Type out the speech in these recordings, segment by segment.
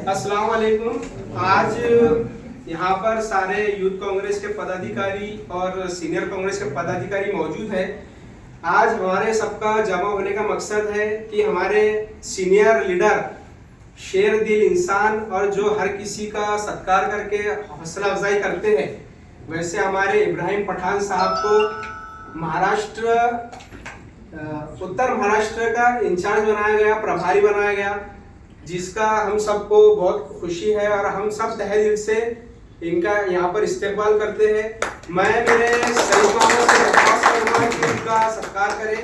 अस्सलाम वालेकुम। आज यहाँ पर सारे यूथ कांग्रेस के पदाधिकारी और सीनियर कांग्रेस के पदाधिकारी मौजूद हैं। आज हमारे सबका जमा होने का मकसद है कि हमारे सीनियर लीडर शेर दिल इंसान और जो हर किसी का सत्कार करके हौसला अफजाई करते हैं, वैसे हमारे इब्राहिम पठान साहब को महाराष्ट्र उत्तर महाराष्ट्र का इंचार्ज बनाया गया, प्रभारी बनाया गया, जिसका हम सबको बहुत खुशी है और हम सब तहे दिल से इनका यहाँ पर इस्तेमाल करते हैं। मैं मेरे सहयोगियों से दरख्वास्त करूंगा कि इनका सत्कार करें।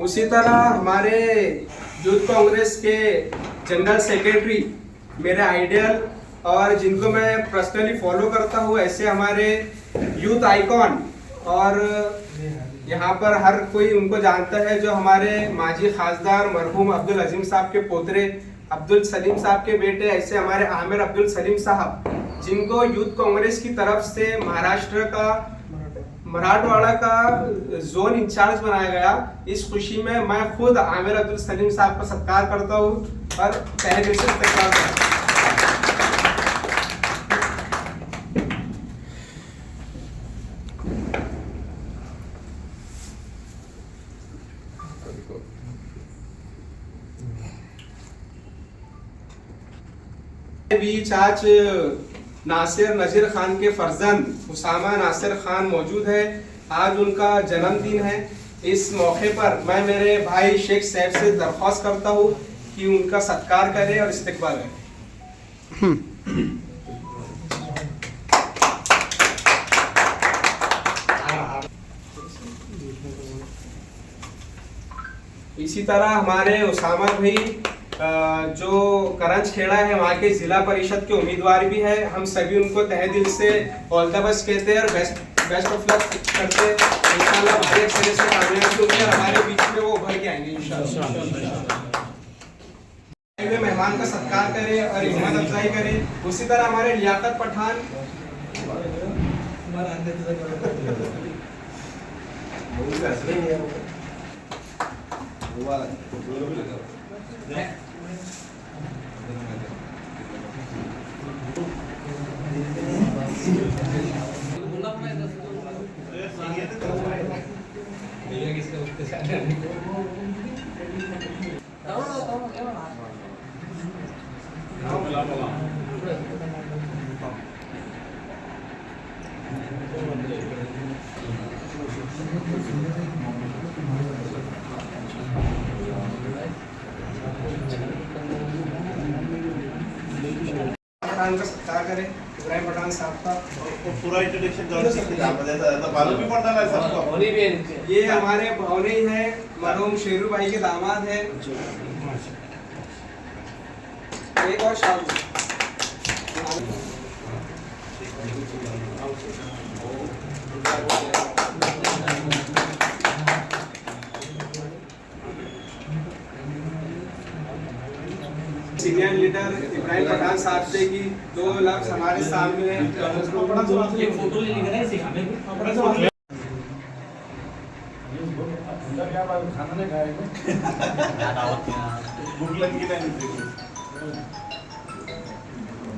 उसी तरह हमारे यूथ कांग्रेस के जनरल सेक्रेटरी मेरे आइडियल और जिनको मैं पर्सनली फॉलो करता हूँ, ऐसे हमारे यूथ आइकॉन और यहाँ पर हर कोई उनको जानता है, जो हमारे माजी खासदार मरहूम अब्दुल अजीम साहब के पोतरे अब्दुल सलीम साहब के बेटे, ऐसे हमारे आमिर अब्दुल सलीम साहब, जिनको यूथ कांग्रेस की तरफ से महाराष्ट्र का मराठवाड़ा का जोन इंचार्ज बनाया गया। इस खुशी में मैं खुद आमिर अब्दुल सलीम साहब का सत्कार करता हूँ और तहे दिल से सत्कार करता हूँ। बीच आज नासिर नजीर खान के फर्जंद उसामा नासिर खान मौजूद है। आज उनका जन्मदिन है। इस मौके पर मैं मेरे भाई शेख साहब से दरख्वास्त करता हूँ कि उनका सत्कार करें और इस्तकबाल करें। इसी तरह हमारे उसामा भाई जो करंज खेड़ा है, वहाँ के जिला परिषद के उम्मीदवार भी है। हम सभी उनको तहे दिल से ऑल द बेस्ट कहते हैं और बेस्ट ऑफ लक करते हैं। इंशाल्लाह भारी अक्सर से कामयाबी होगी और हमारे बीच में वो उभर के आएंगे इंशाल्लाह। मेहमान का सत्कार करें और हिम्मत अफजाई करें। उसी तरह हमारे लियाकत पठान पठान का सत्कार करें, इब्राहिम पठान साहब का पूरा इंट्रोडक्शन मालूम भी पड़ता है सबको। ये हमारे भावने ही है, मरहूम शेरू भाई के दामाद है। एक और शाम सीनियर लीडर इब्राहिम पठान साहब से कि 2 लफ्ज हमारे सामने एक फोटो ले लेंगे ना इसे हमें खाना नहीं खाएगा भूख लगी नहीं।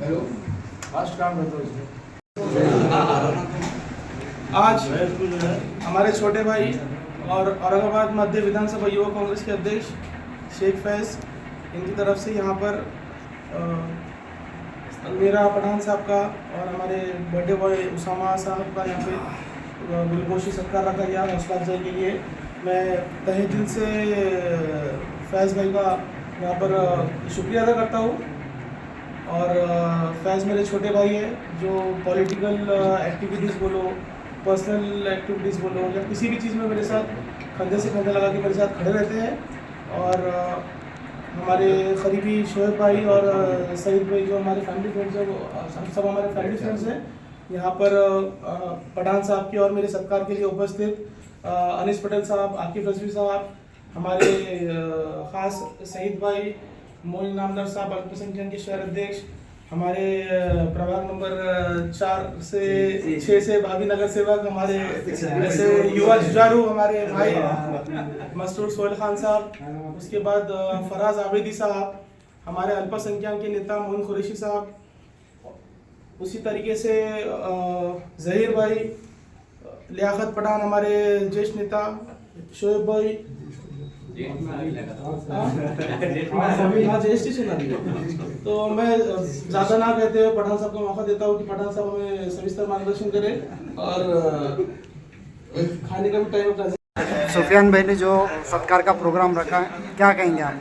हेलो फास्ट काम आज हमारे छोटे भाई और औरंगाबाद मध्य विधानसभा युवा कांग्रेस के अध्यक्ष शेख फैज, इनकी तरफ से यहाँ पर मेरा पठान साहब का और हमारे बर्थडे बॉय उसामा साहब का यहाँ पे गुलगोशी सत्कार रखा गया हौसला अफजाई के लिए। मैं तहे दिल से फैज़ भाई का यहाँ पर शुक्रिया अदा करता हूँ। और फैज़ मेरे छोटे भाई है, जो पॉलिटिकल एक्टिविटीज़ बोलो, पर्सनल एक्टिविटीज़ बोलो या किसी भी चीज़ में मेरे साथ कंधे से कंधे लगा के मेरे साथ खड़े रहते हैं। और हमारे करीबी शोएब भाई और सईद भाई जो हमारे फैमिली फ्रेंड्स हैं, वो सब हमारे फैमिली फ्रेंड्स हैं। यहाँ पर पठान साहब की और मेरे सत्कार के लिए उपस्थित अनीस पटेल साहब, आकिफ रजवी साहब, हमारे ख़ास सईद भाई, मोइन नामदार साहब अल्पसंख्यक के शहर अध्यक्ष, हमारे प्रभाग नंबर 4 से 6 से भाभी नगर सेवक, हमारे जैसे युवा जुझारू हमारे भाई मसरूर सोहेल खान साहब, उसके बाद फराज आबिदी साहब, हमारे अल्पसंख्यक के नेता मोइन कुरैशी साहब, उसी तरीके से जहीर भाई, लियाकत पठान हमारे ज्येष्ठ नेता, शोएब भाई, हाँ ज्येष्ठ ही सुना दिया। तो मैं ज़्यादा ना कहते हुए पठान साहब को मौका देता हूँ कि पठान साहब हमें सविस्तर मार्गदर्शन करें और खाने का भी टाइम अपना। सुफियान भाई ने जो सत्कार का प्रोग्राम रखा है, क्या कहेंगे आप?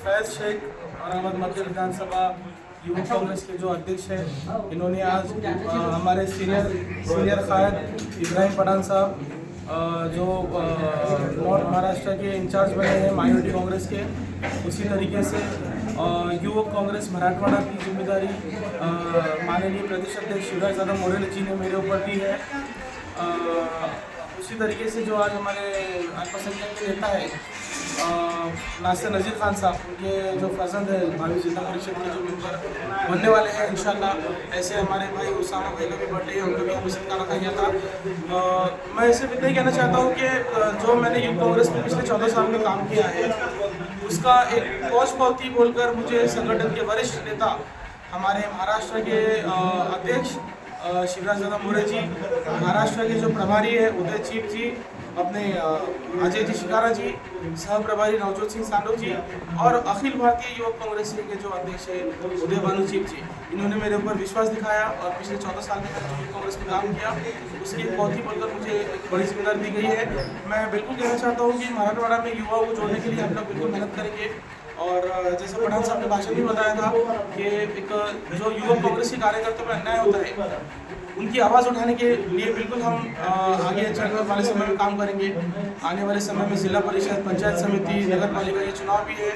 फैज शेख औरंगाबाद मध्य विधानसभा युवा कांग्रेस के जो अध्यक्ष हैं, इन्होंने आज हमारे सीनियर कायद इब्राहिम पठान साहब जो नॉर्थ महाराष्ट्र के इंचार्ज बने हैं माइनॉरिटी कांग्रेस के, उसी तरीके से युवक कांग्रेस मराठवाड़ा की जिम्मेदारी माननीय प्रदेश अध्यक्ष शिवराज दादा मोरेले जी ने मेरे ऊपर दी है। उसी तरीके से जो आज हमारे अल्पसंख्यक के नेता है नासिर नज़ीर खान साहब, उनके जो फर्जंद है भावी जिला परिषद के जो मेंबर बनने वाले हैं इंशाल्लाह, ऐसे हमारे भाई उसामा भाई का भी बर्थडे है, उनका भी हमें सत्कार रखा गया था। मैं सिर्फ इतना ही कहना चाहता हूँ कि जो मैंने यूथ कांग्रेस में पिछले 14 साल में काम किया है, उसका एक पौष पावती बोलकर मुझे संगठन के वरिष्ठ नेता हमारे महाराष्ट्र के अध्यक्ष शिवराज दादा मोरे जी, महाराष्ट्र के जो प्रभारी है उदय चीप जी, अपने अजय जी शिकारा जी, सह प्रभारी नवजोत सिंह सांडो जी और अखिल भारतीय युवक कांग्रेस के जो अध्यक्ष है उदय भानु चीप जी, इन्होंने मेरे ऊपर विश्वास दिखाया और पिछले 14 साल में मैंने युवक कांग्रेस में काम किया, उसकी एक बहुत ही बोलकर मुझे एक बड़ी जिम्मेदारी दी गई है। मैं बिल्कुल कहना चाहता हूँ कि मराठवाड़ा में युवाओं को जोड़ने के लिए हम लोग बिल्कुल मेहनत करेंगे। और जैसे पठान साहब ने भाषण में बताया था कि एक जो युवक कांग्रेस के कार्यकर्ताओं पर अन्याय होता है, उनकी आवाज़ उठाने के लिए बिल्कुल हम आगे चलने वाले समय में काम करेंगे। आने वाले समय में जिला परिषद, पंचायत समिति, नगर पालिका के चुनाव भी है।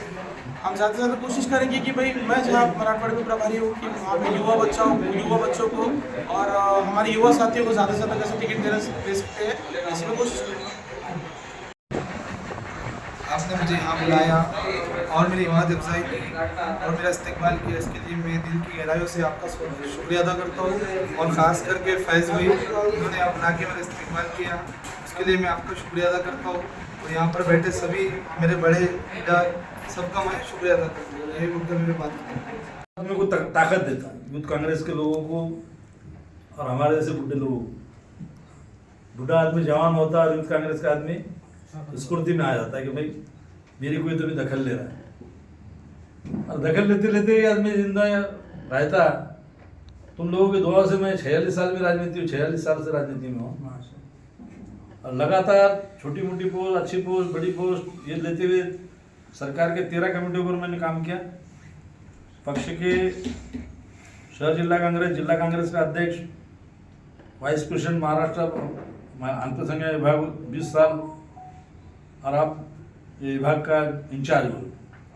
हम ज़्यादा से ज़्यादा कोशिश करेंगे कि भाई मैं जहाँ मराठवाड़े में प्रभारी हूँ कि वहाँ पे युवा बच्चों को और हमारे युवा साथियों को ज़्यादा से ज़्यादा कैसे टिकट दे सकते हैं, ऐसी मैं कोशिश करूँगा। आपने मुझे यहाँ बुलाया और मेरी हिम्मत अफजाई की और मेरा इस्तेकबाल किया, इसके लिए मैं दिल की गहराइयों से आपका शुक्रिया अदा करता हूँ। और ख़ास करके फैज़ भाई, उन्होंने अपना के मेरा इस्तेकबाल किया, उसके लिए मैं आपका शुक्रिया अदा करता हूँ। और यहाँ पर बैठे सभी मेरे बड़े लीडर, सबका मैं शुक्रिया अदा करता हूँ। यही मुद्दा मेरे बात करता हूँ। को ताकत देता है यूथ कांग्रेस के लोगों को और हमारे जैसे बुढ़े लोगों को। बुढ़ा आदमी जवान होता है, यूथ कांग्रेस का आदमी स्फूर्ति में आ जाता है कि भाई मेरी कोई तो भी दखल ले रहा है, और दखल लेते लेते ही आदमी जिंदा रहता। तुम लोगों की दुआ से मैं 46 साल में राजनीति हूँ, 46 साल से राजनीति में हूँ, और लगातार छोटी मोटी पोस्ट, अच्छी पोस्ट, बड़ी पोस्ट ये लेते हुए सरकार के 13 कमेटियों पर मैंने काम किया। पक्ष के शहर जिला कांग्रेस का अध्यक्ष, वाइस प्रेसिडेंट महाराष्ट्र अल्पसंख्यक विभाग 20 साल, और आप ये विभाग का इंचार्ज बोलो।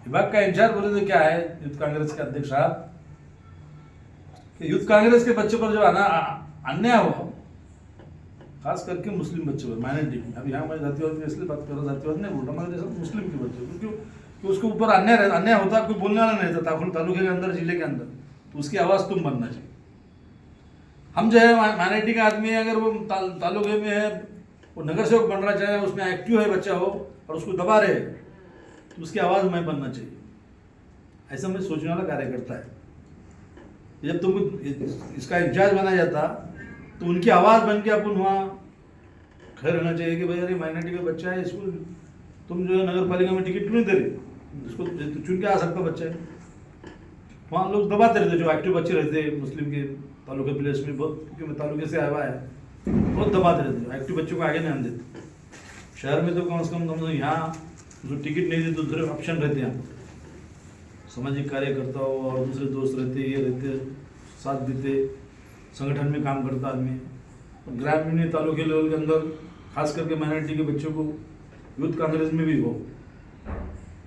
विभाग का इंचार्ज बोले तो क्या है यूथ कांग्रेस के अध्यक्ष साहब, कि यूथ कांग्रेस के बच्चों पर जो अन्याय हो, खास करके मुस्लिम बच्चों पर, माइनॉरिटी में। अब यहाँ मैं जातिवाद की इसलिए बात कर रहा हूँ, जातिवाद नहीं बोल रहा, मगर जैसे मुस्लिम के बच्चों, क्योंकि उसके ऊपर अन्याय होता, कोई बोलने वाला नहीं था तालुके के अंदर, जिले के अंदर, तो उसकी आवाज़ तुम बनना चाहिए। हम जो है माइनॉरिटी का आदमी है, अगर वो तालुके में है, वो नगर सेवक बन रहा, चाहे उसमें एक्टिव है बच्चा हो और उसको दबा रहे, तो उसकी आवाज़ मैं बनना चाहिए। ऐसा मैं सोचने वाला कार्यकर्ता है। जब तुमको इसका इंचार्ज बनाया जाता तो उनकी आवाज़ बन के अपन वहाँ खड़े रहना चाहिए कि भाई अरे माइनॉरिटी का बच्चा है, इसको तुम जो है नगर पालिका में टिकट क्यों नहीं दे रहे, इसको चुन के आ सकता बच्चा है। वहाँ लोग दबाते रहते, जो एक्टिव बच्चे रहते मुस्लिम के तालुका प्लेस में, बहुत, क्योंकि मैं तालुके से आया हुआ है, बहुत दबाते रहते, एक्टिव बच्चों को आगे नहीं आने देते। शहर में तो कम से कम यहाँ जो टिकट नहीं देते, दूसरे ऑप्शन रहते हैं, सामाजिक कार्यकर्ता हो और दूसरे दोस्त रहते, ये रहते, साथ देते, संगठन में काम करता आदमी। ग्रामीण तालुके लेवल के अंदर खास करके माइनॉरिटी के बच्चों को यूथ कांग्रेस में भी हो।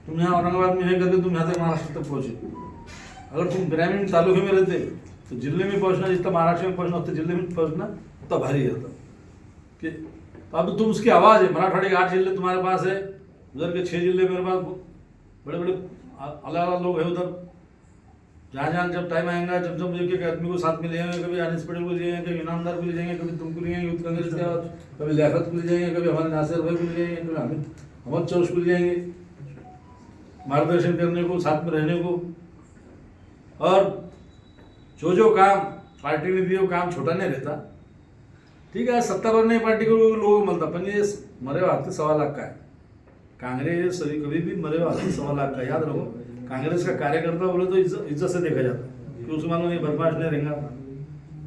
तुम यहाँ औरंगाबाद में है करके तुम यहाँ तक महाराष्ट्र तक पहुँचे। अगर तुम ग्रामीण तालुके में रहते तो जिले में पहुँचना जितना महाराष्ट्र में पहुँचना उतना जिले में पहुँचना उतना भारी रहता कि तो अब तुम उसकी आवाज़ है। मराठवाड़े के 8 जिले तुम्हारे पास है, उधर के 6 जिले मेरे पास बड़े बड़े अलग अलग लोग हैं उधर। जहाँ जहाँ जब टाइम आएगा जब जब एक एक आदमी को साथ में ले जाएंगे, कभी अनिस पटेल को ले जाएंगे, कभी इनामदार को ले जाएंगे, कभी तुमको ले जाएंगे यूथ कांग्रेस के, कभी लियाकत को ले जाएंगे, कभी हमारे नासिर भाई को ले जाएंगे, कभी अहमद चौश को ले जाएंगे मार्गदर्शन करने को, साथ में रहने को। और जो काम पार्टी ने दिए वो काम छोटा नहीं रहता। ठीक है, सत्ता बनने पार्टी को लोगों को मिलता, पर ये मरे वास्ते 1.25 लाख का है। कांग्रेस कभी भी मरे वास्ते 1.25 लाख का, याद रखो। कांग्रेस का कार्यकर्ता बोले तो इज्जत से देखा जाता है कि उसमें मानो ये बदमाश नहीं रहेगा।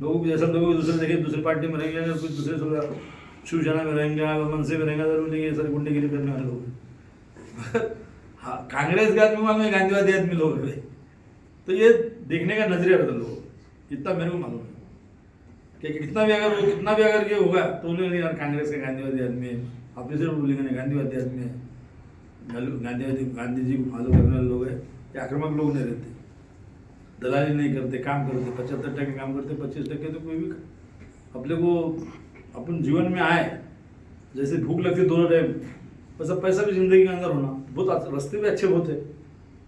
लोगों को जैसा लोग दूसरे देखे दूसरी पार्टी में रहेंगे, अगर कुछ दूसरे शिवसेना में रहेंगे, मनसे में रहेंगे, जरूर नहीं ये सारी गुंडेगिरी करने वाले लोग। हाँ, कांग्रेस के आदमी मानो गांधीवादी आदमी लोग है, तो ये देखने का नजरिया बदल लोग, इतना मेरे को मालूम है कि कितना भी अगर ये होगा तो उन्हें यार कांग्रेस के गांधीवादी आदमी है, आप सिर्फ बोलेंगे नहीं गांधीवादी आदमी है, गांधी जी को फॉलो करने वाले लोग हैं। ये आक्रामक लोग नहीं रहते, दलाली नहीं करते, काम करते, 75% काम करते, 25% तो कोई भी अपने को अपन जीवन में आए। जैसे भूख लगती दोनों टाइम, वैसा पैसा भी जिंदगी के अंदर होना बहुत, रास्ते भी अच्छे बहुत है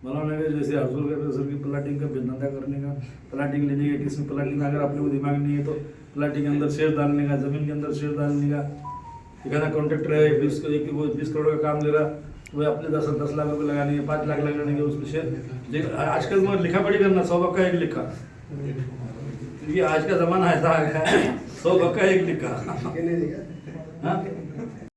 बनाने के। जैसे हजूर का सर की प्लाटिंग का धंधा करने का, प्लाटिंग लेने का, किसी प्लाटिंग अगर अपने को दिमाग नहीं है तो प्लाटिंग के अंदर शेयर डालने का, जमीन के अंदर शेयर डालने का। एक कॉन्ट्रैक्टर है 20 करोड़ का काम ले रहा, वह अपने 10 लाख रुपये लगाने के, 5 लाख लगाने के, उसमें शेयर। आजकल मैं लिखा पढ़ी करना 100 बक्का 1 लिखा, क्योंकि आज का जमाना ऐसा आ गया है 100 बक्का 1 लिखा। हाँ